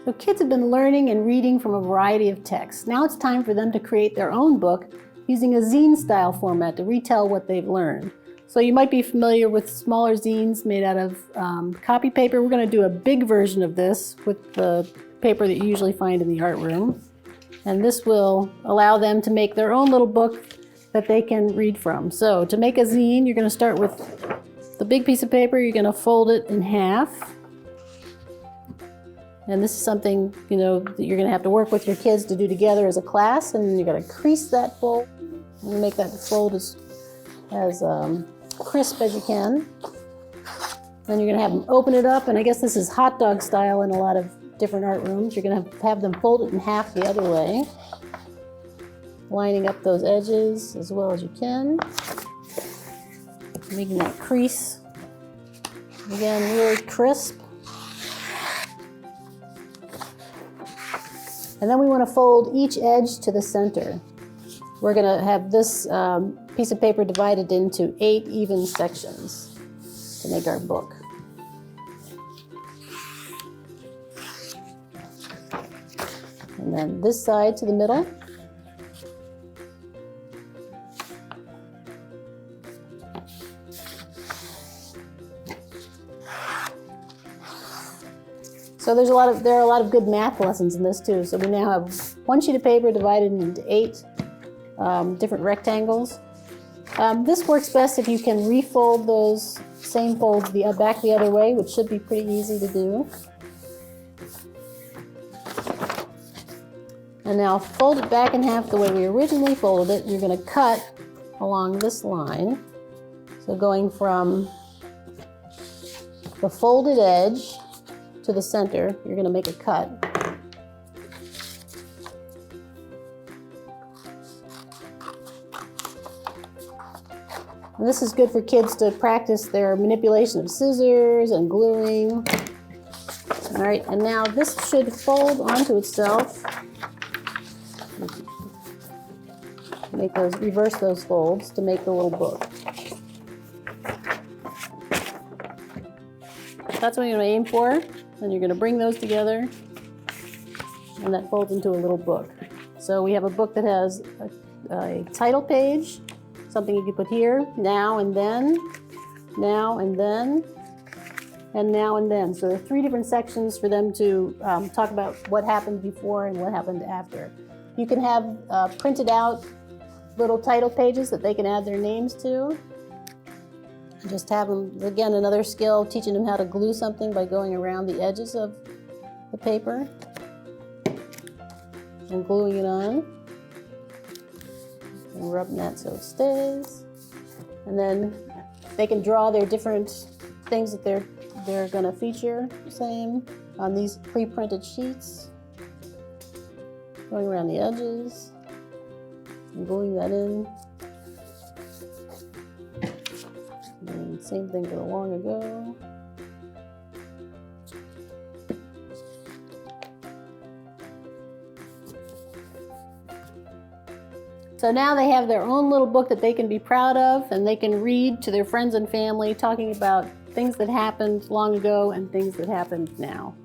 So kids have been learning and reading from a variety of texts. Now it's time for them to create their own book using a zine style format to retell what they've learned. So you might be familiar with smaller zines made out of copy paper. We're going to do a big version of this with the paper that you usually find in the art room. And this will allow them to make their own little book that they can read from. So to make a zine, you're going to start with the big piece of paper. You're going to fold it in half. And this is something, you know, that you're going to have to work with your kids to do together as a class. And you're going to crease that fold and make that fold as crisp as you can. Then you're going to have them open it up, and I guess this is hot dog style in a lot of different art rooms. You're going to have them fold it in half the other way, lining up those edges as well as you can, making that crease, again, really crisp. And then we want to fold each edge to the center. We're going to have this piece of paper divided into 8 even sections to make our book. And then this side to the middle. So there are a lot of good math lessons in this too. So we now have 1 sheet of paper divided into 8 different rectangles. This works best if you can refold those same folds back the other way, which should be pretty easy to do. And now fold it back in half the way we originally folded it. You're going to cut along this line. So going from the folded edge to the center, you're going to make a cut. And this is good for kids to practice their manipulation of scissors and gluing. All right, and now this should fold onto itself. Reverse those folds to make the little book. That's what you're going to aim for. Then you're going to bring those together, and that folds into a little book. So we have a book that has a title page, something you can put here, now and then, now and then, and now and then. So there are 3 different sections for them to talk about what happened before and what happened after. You can have printed out little title pages that they can add their names to. Just have them, again, another skill, teaching them how to glue something by going around the edges of the paper and gluing it on and rubbing that so it stays. And then they can draw their different things that they're going to feature, same, on these pre-printed sheets, going around the edges and gluing that in. And same thing for the long ago. So now they have their own little book that they can be proud of, and they can read to their friends and family, talking about things that happened long ago and things that happened now.